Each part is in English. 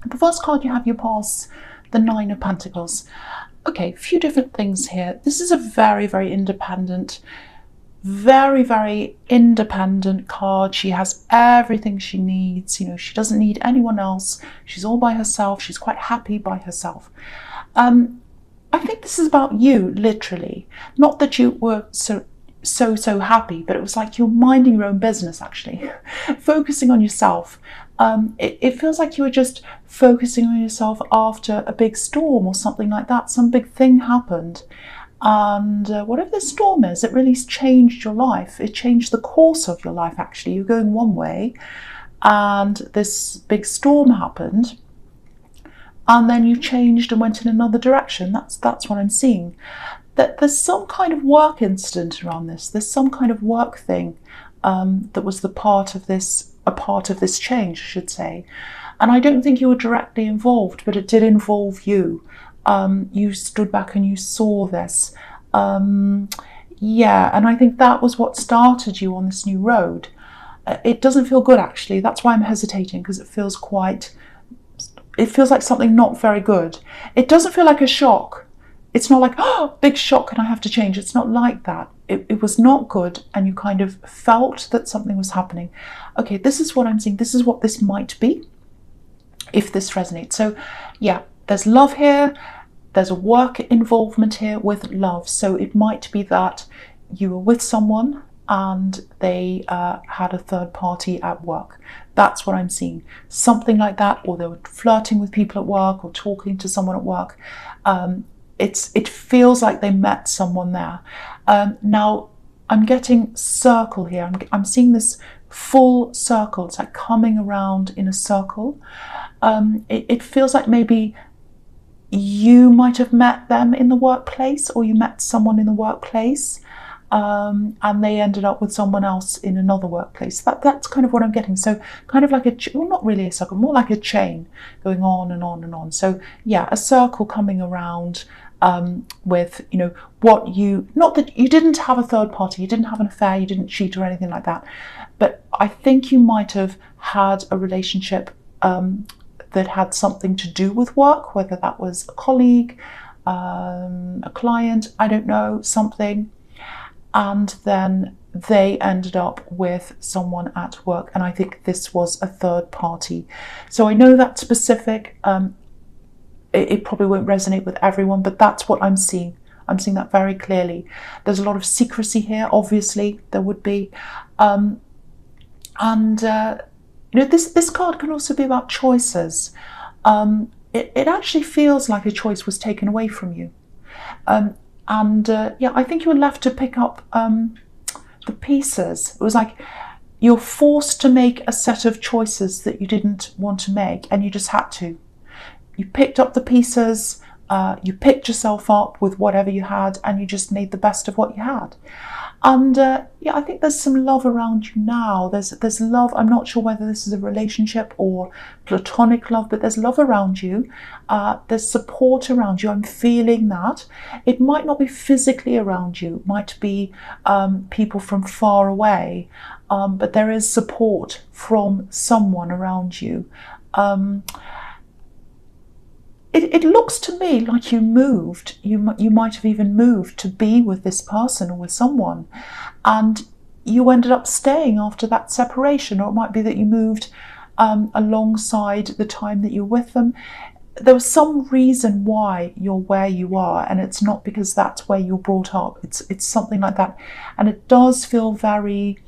The first card you have your past, the Nine of Pentacles. Okay, a few different things here. This is a very, very independent, very, very independent card. She has everything she needs. You know, she doesn't need anyone else. She's all by herself. She's quite happy by herself. I think this is about you, literally. Not that you were so happy, but it was like you're minding your own business, actually, focusing on yourself. It feels like you were just focusing on yourself after a big storm or something like that. Some big thing happened. And whatever the storm is, it really changed your life. It changed the course of your life, actually. You're going one way, and this big storm happened, and then you changed and went in another direction. That's what I'm seeing. That there's some kind of work incident around this. There's some kind of work thing that was a part of this change, I should say. And I don't think you were directly involved, but it did involve you. You stood back and you saw this. Yeah, and I think that was what started you on this new road. It doesn't feel good, actually. That's why I'm hesitating, because it feels like something not very good. It doesn't feel like a shock. It's not like, oh, big shock and I have to change. It's not like that. It was not good, and you kind of felt that something was happening. Okay, this is what I'm seeing. This is what this might be, if this resonates. So yeah, there's love here. There's a work involvement here with love. So it might be that you were with someone and they had a third party at work. That's what I'm seeing. Something like that, or they were flirting with people at work or talking to someone at work. It feels like they met someone there. Now, I'm getting circle here. I'm seeing this full circle. It's like coming around in a circle. It feels like maybe you might have met them in the workplace, or you met someone in the workplace, and they ended up with someone else in another workplace. That's kind of what I'm getting. So kind of like well, not really a circle, more like a chain going on and on and on. So yeah, a circle coming around with, you know, what you, not that you didn't have a third party, you didn't have an affair, you didn't cheat or anything like that, but I think you might have had a relationship that had something to do with work, whether that was a colleague, a client, I don't know, something. And then they ended up with someone at work. And I think this was a third party. So I know that's specific. It probably won't resonate with everyone, but that's what I'm seeing. I'm seeing that very clearly. There's a lot of secrecy here, obviously, there would be. You know, this card can also be about choices. It actually feels like a choice was taken away from you. Yeah, I think you were left to pick up the pieces. It was like you're forced to make a set of choices that you didn't want to make, and you just had to. You picked up the pieces, you picked yourself up with whatever you had, and you just made the best of what you had. And yeah, I think there's some love around you now. There's love. I'm not sure whether this is a relationship or platonic love, but there's love around you. There's support around you. I'm feeling that. It might not be physically around you. It might be people from far away, but there is support from someone around you. It looks to me like you moved. You might have even moved to be with this person or with someone, and you ended up staying after that separation. Or it might be that you moved alongside the time that you're with them. There was some reason why you're where you are, and it's not because that's where you're brought up. It's something like that, and it does feel very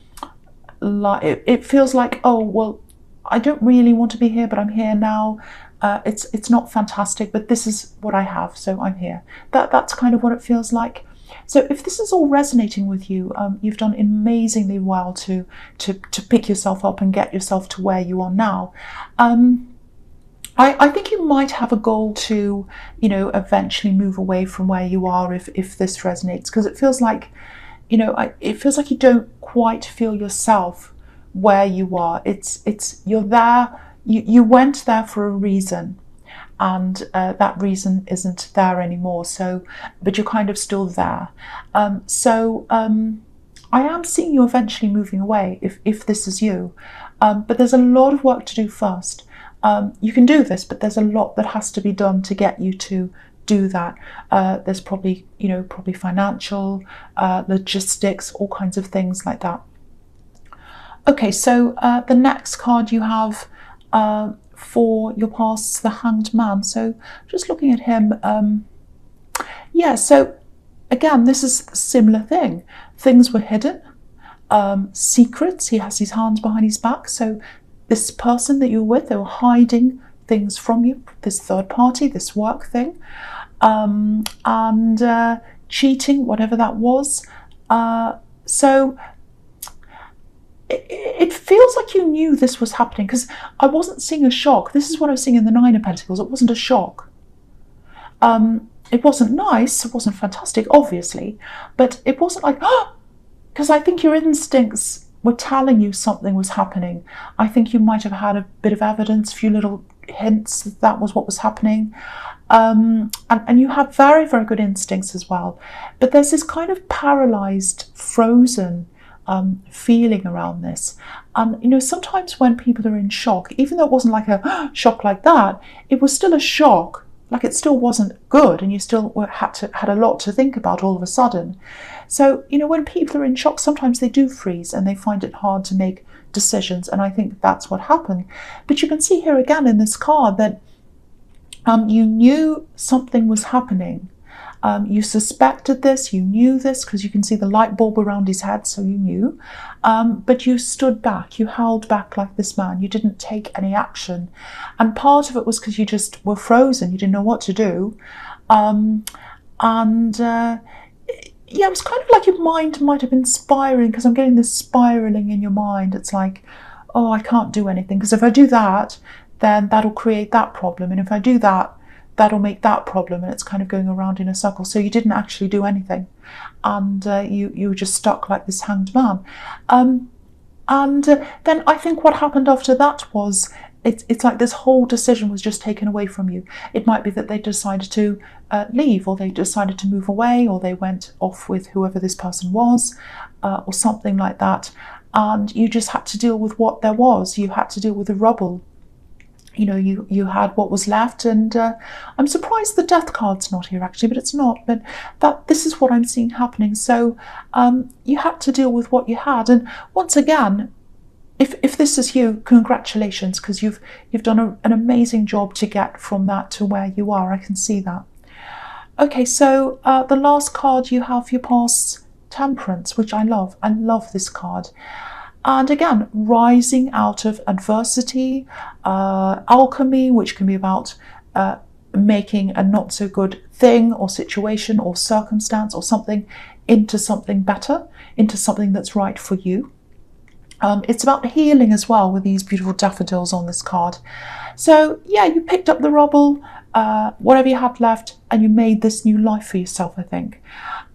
like it feels like, oh well, I don't really want to be here, but I'm here now. It's not fantastic, but this is what I have, so I'm here. That's kind of what it feels like. So if this is all resonating with you, you've done amazingly well to pick yourself up and get yourself to where you are now. I think you might have a goal to, you know, eventually move away from where you are if this resonates, because it feels like, you know, it feels like you don't quite feel yourself where you are. It's you're there. You went there for a reason, and that reason isn't there anymore. So, but you're kind of still there. I am seeing you eventually moving away if this is you. But there's a lot of work to do first. You can do this, but there's a lot that has to be done to get you to do that. There's probably, probably financial, logistics, all kinds of things like that. Okay, so the next card you have for your past is the Hanged Man. So just looking at him, yeah, so again, this is a similar thing. Things were hidden, secrets. He has his hands behind his back. So this person that you're with, they were hiding things from you, this third party, this work thing, and cheating, whatever that was. So it feels like you knew this was happening, because I wasn't seeing a shock. This is what I was seeing in the Nine of Pentacles. It wasn't a shock. It wasn't nice, it wasn't fantastic, obviously, but it wasn't like, oh, because I think your instincts were telling you something was happening. I think you might have had a bit of evidence, a few little hints that that was what was happening. And you have very, very good instincts as well. But there's this kind of paralyzed, frozen feeling around this. And sometimes when people are in shock, even though it wasn't like a shock like that, it was still a shock. Like, it still wasn't good, and you still had a lot to think about all of a sudden. So when people are in shock, sometimes they do freeze and they find it hard to make decisions, and I think that's what happened. But you can see here again in this card that you knew something was happening. You suspected this, you knew this, because you can see the light bulb around his head, so you knew. But you stood back, you held back like this man, you didn't take any action. And part of it was because you just were frozen, you didn't know what to do. Yeah, it was kind of like your mind might have been spiraling, because I'm getting this spiraling in your mind. It's like, oh, I can't do anything, because if I do that, then that'll create that problem. And if I do that, that'll make that problem, and it's kind of going around in a circle. So you didn't actually do anything, and you were just stuck like this hanged man. Then I think what happened after that was it's like this whole decision was just taken away from you. It might be that they decided to leave, or they decided to move away, or they went off with whoever this person was, or something like that. And you just had to deal with what there was. You had to deal with the rubble. You had what was left, and I'm surprised the Death card's not here actually, but it's not. But this is what I'm seeing happening. So you had to deal with what you had, and once again, if this is you, congratulations, because you've done an amazing job to get from that to where you are. I can see that. Okay, so the last card you have, your past Temperance, which I love. I love this card. And again, rising out of adversity, alchemy, which can be about making a not so good thing or situation or circumstance or something into something better, into something that's right for you. It's about healing as well, with these beautiful daffodils on this card. So yeah, you picked up the rubble, whatever you had left, and you made this new life for yourself, I think.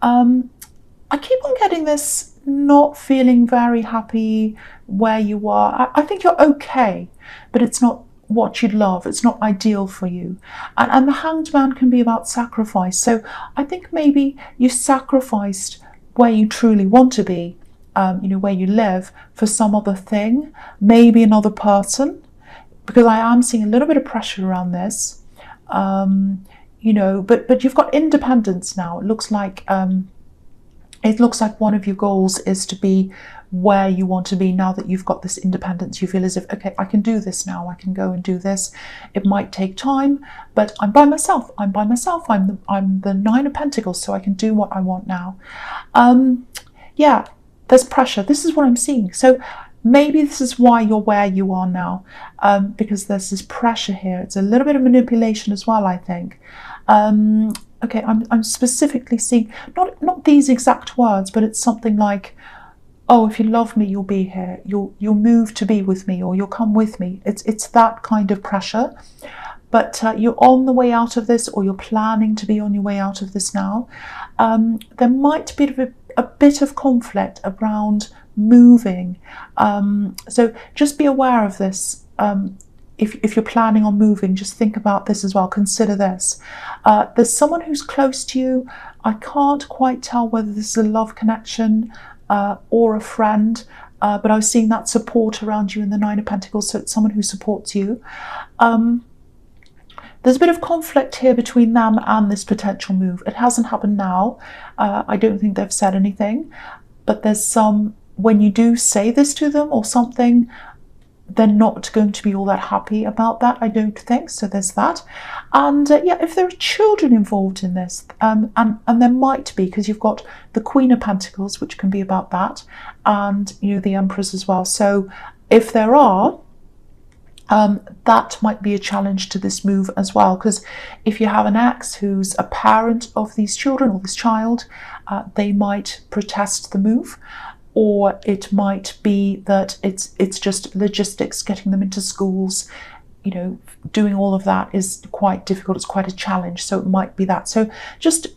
I keep on getting this not feeling very happy where you are. I think you're okay, but it's not what you'd love. It's not ideal for you. And the Hanged Man can be about sacrifice. So I think maybe you sacrificed where you truly want to be, where you live, for some other thing, maybe another person, because I am seeing a little bit of pressure around this. But you've got independence now. It looks like one of your goals is to be where you want to be now that you've got this independence. You feel as if, okay, I can do this now. I can go and do this. It might take time, but I'm by myself. I'm the Nine of Pentacles, so I can do what I want now. Yeah, there's pressure. This is what I'm seeing. So maybe this is why you're where you are now, because there's this pressure here. It's a little bit of manipulation as well, I think. Okay, I'm specifically seeing, not these exact words, but it's something like, oh, if you love me, you'll be here. You'll move to be with me, or you'll come with me. It's that kind of pressure. But you're on the way out of this, or you're planning to be on your way out of this now. There might be a bit of conflict around moving. So just be aware of this. If you're planning on moving, just think about this as well. Consider this. There's someone who's close to you. I can't quite tell whether this is a love connection or a friend, but I was seeing that support around you in the Nine of Pentacles, so it's someone who supports you. There's a bit of conflict here between them and this potential move. It hasn't happened now. I don't think they've said anything, but there's some, when you do say this to them or something, they're not going to be all that happy about that, I don't think. So there's that. And yeah, if there are children involved in this, and there might be, because you've got the Queen of Pentacles, which can be about that, and the Empress as well. So if there are, that might be a challenge to this move as well, because if you have an ex who's a parent of these children or this child, they might protest the move. Or it might be that it's just logistics, getting them into schools, doing all of that is quite difficult. It's quite a challenge. So it might be that. So just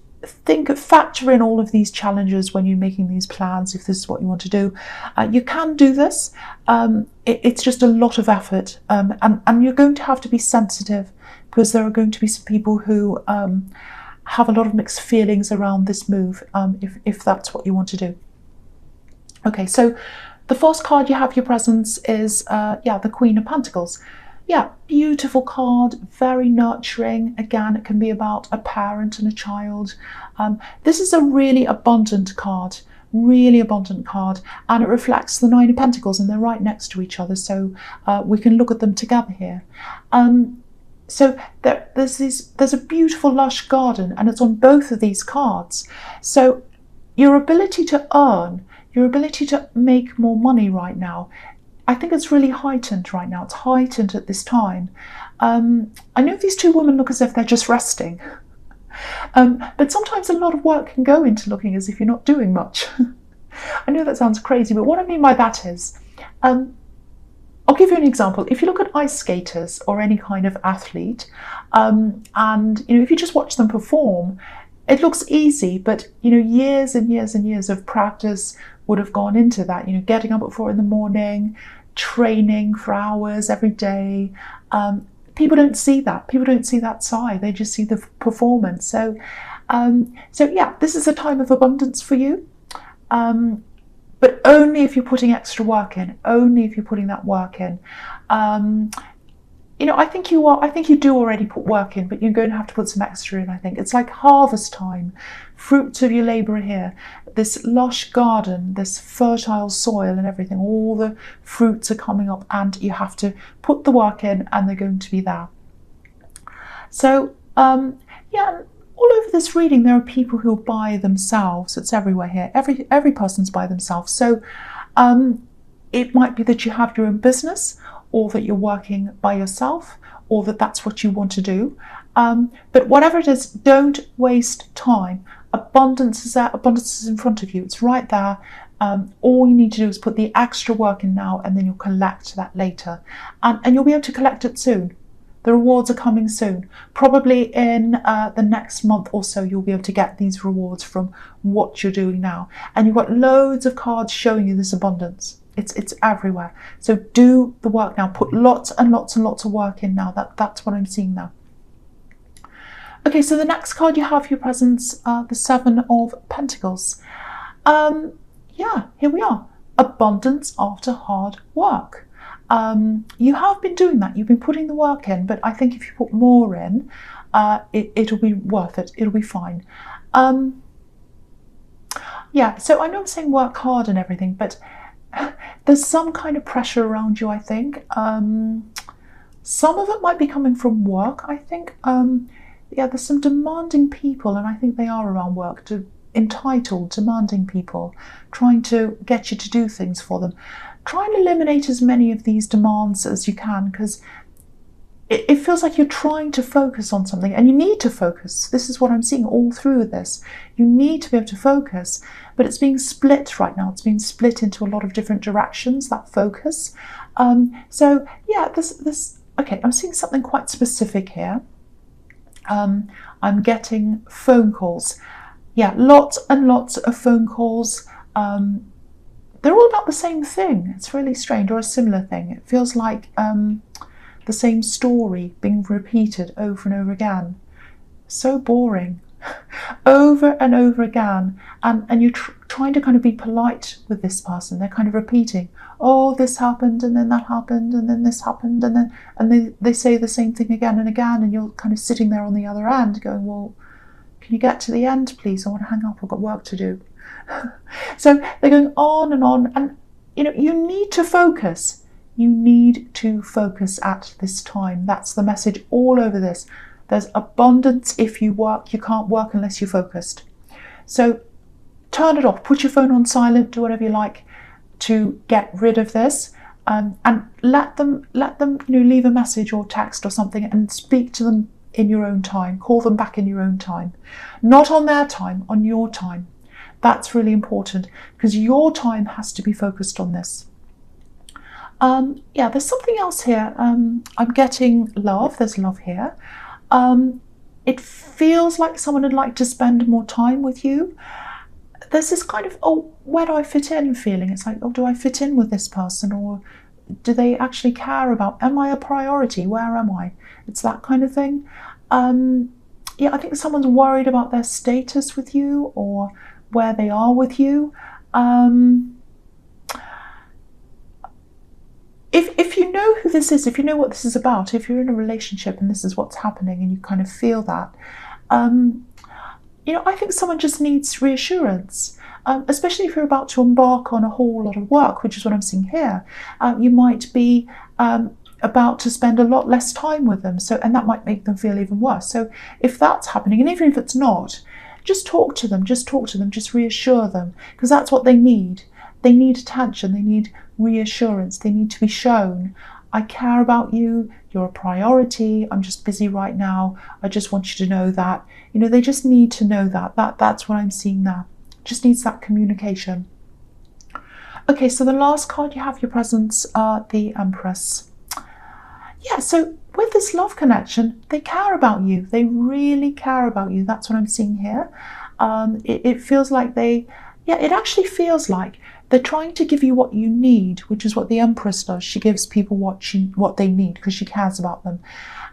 factor in all of these challenges when you're making these plans, if this is what you want to do. You can do this. It's just a lot of effort. And you're going to have to be sensitive, because there are going to be some people who have a lot of mixed feelings around this move, if that's what you want to do. Okay, so the first card you have your presence is, the Queen of Pentacles. Yeah, beautiful card, very nurturing. Again, it can be about a parent and a child. This is a really abundant card, and it reflects the Nine of Pentacles, and they're right next to each other, so we can look at them together here. So there's a beautiful lush garden, and it's on both of these cards. So your ability to earn, your ability to make more money right now, I think it's really heightened right now. It's heightened at this time. I know these two women look as if they're just resting. But sometimes a lot of work can go into looking as if you're not doing much. I know that sounds crazy, but what I mean by that is, I'll give you an example. If you look at ice skaters or any kind of athlete, and if you just watch them perform, it looks easy, but years and years and years of practice would have gone into that. Getting up at 4 in, training for hours every day. People don't see that. People don't see that side. They just see the performance. So yeah, this is a time of abundance for you. But only if you're putting extra work in. Only if you're putting that work in. I think you are. I think you do already put work in, but you're going to have to put some extra in. I think it's like harvest time. Fruits of your labour are here. This lush garden, this fertile soil and everything. All the fruits are coming up, and you have to put the work in, and they're going to be there. So yeah, all over this reading, there are people who are by themselves. It's everywhere here. Every person's by themselves. So it might be that you have your own business, or that you're working by yourself, or that's what you want to do. But whatever it is, don't waste time. Abundance is there, abundance is in front of you, it's right there. All you need to do is put the extra work in now, and then you'll collect that later. And you'll be able to collect it soon. The rewards are coming soon. Probably in the next month or so, you'll be able to get these rewards from what you're doing now. And you've got loads of cards showing you this abundance. It's everywhere. So do the work now. Put lots and lots and lots of work in now. That's what I'm seeing now. Okay, so the next card you have your presence, the Seven of Pentacles. Yeah, here we are. Abundance after hard work. You have been doing that. You've been putting the work in, but I think if you put more in, it'll be worth it. It'll be fine. Yeah, so I know I'm saying work hard and everything, but there's some kind of pressure around you, I think. Some of it might be coming from work, I think. Yeah, there's some demanding people, and I think they are around work, entitled, demanding people, trying to get you to do things for them. Try and eliminate as many of these demands as you can, because it feels like you're trying to focus on something, and you need to focus. This is what I'm seeing all through this. You need to be able to focus, but it's being split right now. It's being split into a lot of different directions, that focus. So yeah, okay, I'm seeing something quite specific here. I'm getting phone calls. Yeah, lots and lots of phone calls. They're all about the same thing. It's really strange, or a similar thing. It feels like the same story being repeated over and over again. So boring. over and over again, and you're trying to kind of be polite with this person. They're kind of repeating, oh, this happened, and then that happened, and then this happened, and they say the same thing again and again, and you're kind of sitting there on the other end going, well, can you get to the end, please? I want to hang up, I've got work to do. So they're going on, and you need to focus. You need to focus at this time. That's the message all over this. There's abundance if you work. You can't work unless you're focused. So turn it off, put your phone on silent, do whatever you like to get rid of this, and let them leave a message or text or something, and speak to them in your own time. Call them back in your own time, not on their time, on your time. That's really important, because your time has to be focused on this. There's something else here. I'm getting love. There's love here. It feels like someone would like to spend more time with you. There's this kind of, oh, where do I fit in feeling? It's like, oh, do I fit in with this person, or do they actually care about, am I a priority? Where am I? It's that kind of thing. I think someone's worried about their status with you, or where they are with you. If you know who this is, if you know what this is about, if you're in a relationship and this is what's happening and you kind of feel that, I think someone just needs reassurance, especially if you're about to embark on a whole lot of work, which is what I'm seeing here. You might be about to spend a lot less time with them, and that might make them feel even worse. So if that's happening, and even if it's not, just talk to them, just reassure them, because that's what they need. They need attention, they need reassurance, they need to be shown, I care about you, you're a priority, I'm just busy right now, I just want you to know that. They just need to know that's what I'm seeing now. Just needs that communication. Okay, so the last card you have, your presence, the Empress. Yeah, so with this love connection, they care about you. They really care about you. That's what I'm seeing here. It feels like it actually feels like they're trying to give you what you need, which is what the Empress does. She gives people what they need because she cares about them.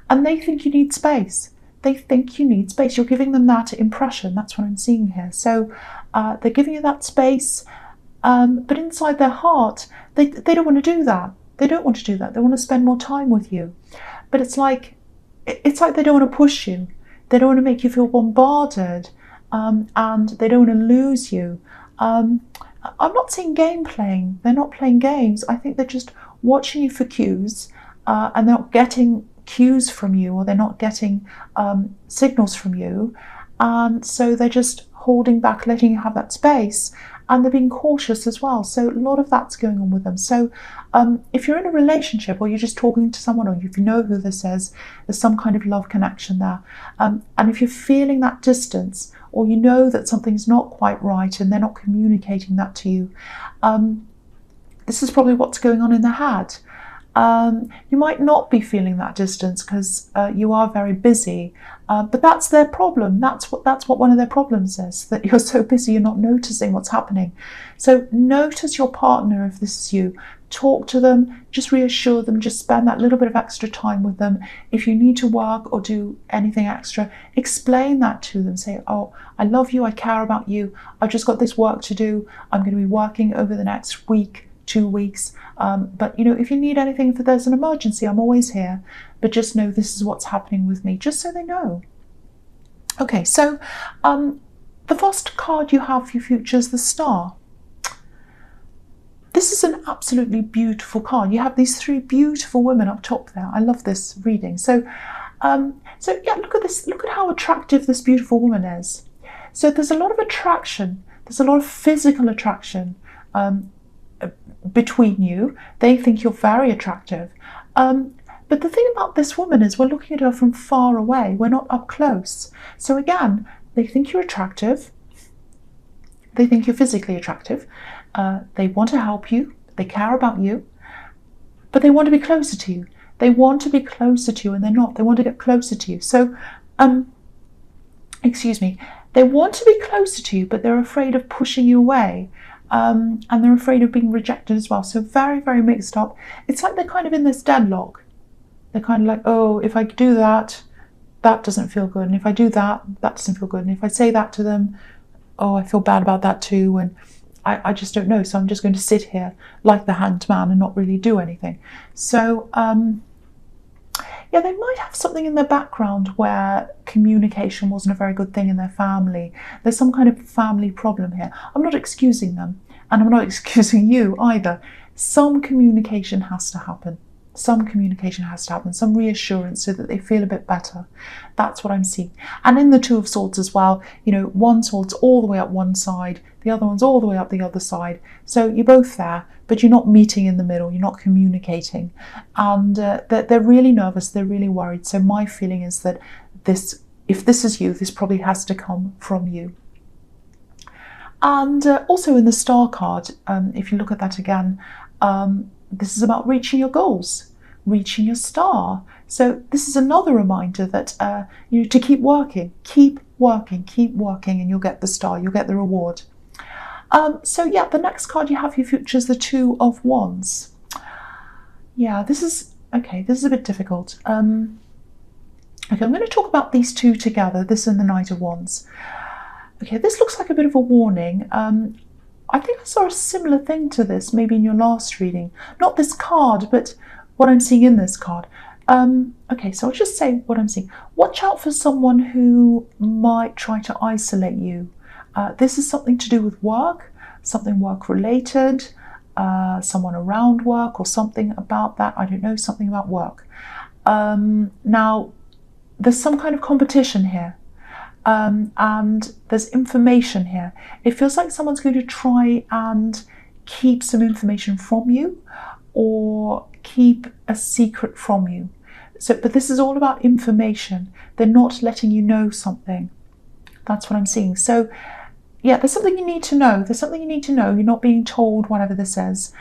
And they think you need space. They think you need space. You're giving them that impression. That's what I'm seeing here. So they're giving you that space, but inside their heart, they don't want to do that. They don't want to do that. They want to spend more time with you. But it's like they don't want to push you. They don't want to make you feel bombarded, and they don't want to lose you. I'm not seeing game playing. They're not playing games. I think they're just watching you for cues, and they're not getting cues from you, or they're not getting signals from you. And so they're just holding back, letting you have that space. And they're being cautious as well. So a lot of that's going on with them. So if you're in a relationship, or you're just talking to someone, or if you know who this is, there's some kind of love connection there. And if you're feeling that distance, or you know that something's not quite right and they're not communicating that to you, this is probably what's going on in their head. You might not be feeling that distance because you are very busy, but that's their problem. That's what one of their problems is, that you're so busy you're not noticing what's happening. So notice your partner if this is you. Talk to them, just reassure them, just spend that little bit of extra time with them. If you need to work or do anything extra, explain that to them. Say, oh, I love you, I care about you, I've just got this work to do, I'm going to be working over the next week, 2 weeks, but if you need anything, if there's an emergency, I'm always here, but just know this is what's happening with me, just so they know. Okay, so the first card you have for your future is the Star. This is an absolutely beautiful card. You have these 3 beautiful women up top there. I love this reading. So yeah, look at this. Look at how attractive this beautiful woman is. So there's a lot of attraction. There's a lot of physical attraction between you. They think you're very attractive. But the thing about this woman is we're looking at her from far away. We're not up close. So again, they think you're attractive. They think you're physically attractive. They want to help you. They care about you. But they want to be closer to you. They want to be closer to you, and they're not. They want to get closer to you. So, excuse me. They want to be closer to you, but they're afraid of pushing you away. And they're afraid of being rejected as well. So very, very mixed up. It's like they're kind of in this deadlock. They're kind of like, oh, if I do that, that doesn't feel good. And if I do that, that doesn't feel good. And if I say that to them, oh, I feel bad about that too. And I just don't know. So I'm just going to sit here like the Hanged Man and not really do anything. So, yeah, they might have something in their background where communication wasn't a very good thing in their family. There's some kind of family problem here. I'm not excusing them, and I'm not excusing you either. Some communication has to happen. Some communication has to happen, some reassurance so that they feel a bit better. That's what I'm seeing. And in the Two of Swords as well, you know, one sword's all the way up one side, the other one's all the way up the other side. So you're both there, but you're not meeting in the middle, you're not communicating. And they're really nervous, they're really worried. So my feeling is that if this is you, this probably has to come from you. And also in the Star card, if you look at that again, this is about reaching your goals, reaching your star. So this is another reminder that you know, to keep working, and you'll get the star, you'll get the reward. So yeah, the next card you have for your future is the Two of Wands. Yeah, this is a bit difficult. Okay, I'm going to talk about these two together, this and the Knight of Wands. Okay, this looks like a bit of a warning. I think I saw a similar thing to this maybe in your last reading. Not this card, but what I'm seeing in this card. Okay, so I'll just say what I'm seeing. Watch out for someone who might try to isolate you. This is something to do with work, something work related, someone around work or something about that. I don't know, something about work. Now, there's some kind of competition here. And there's information here. It feels like someone's going to try and keep some information from you or keep a secret from you. So, but this is all about information. They're not letting you know something. That's what I'm seeing. So yeah, there's something you need to know. There's something you need to know. You're not being told whatever this is.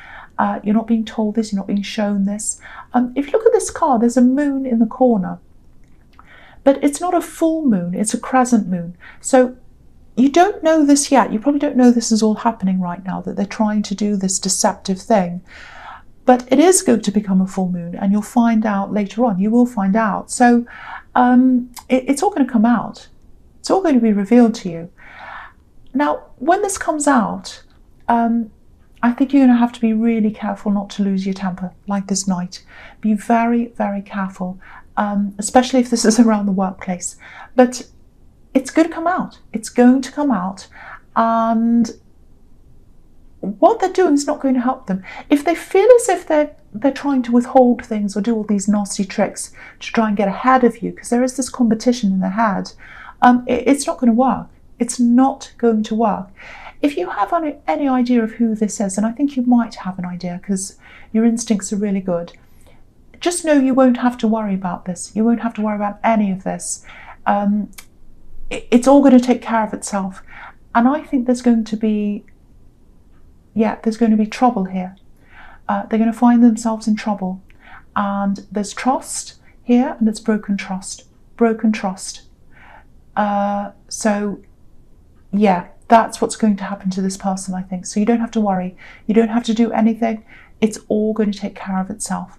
You're not being told this. You're not being shown this. If you look at this card, there's a moon in the corner. But it's not a full moon, it's a crescent moon. So you don't know this yet. You probably don't know this is all happening right now, that they're trying to do this deceptive thing. But it is going to become a full moon, and you'll find out later on. You will find out. So it's all going to come out. It's all going to be revealed to you. Now, when this comes out, I think you're going to have to be really careful not to lose your temper, like this knight. Be very, very careful. Especially if this is around the workplace. But it's going to come out. It's going to come out. And what they're doing is not going to help them. If they feel as if they're trying to withhold things or do all these nasty tricks to try and get ahead of you, because there is this competition in their head, it's not going to work. It's not going to work. If you have any idea of who this is, and I think you might have an idea because your instincts are really good, just know you won't have to worry about this. You won't have to worry about any of this. It's all going to take care of itself. And I think there's going to be trouble here. They're going to find themselves in trouble. And there's trust here, and it's broken trust. Broken trust. So, yeah, that's what's going to happen to this person, I think. So you don't have to worry. You don't have to do anything. It's all going to take care of itself.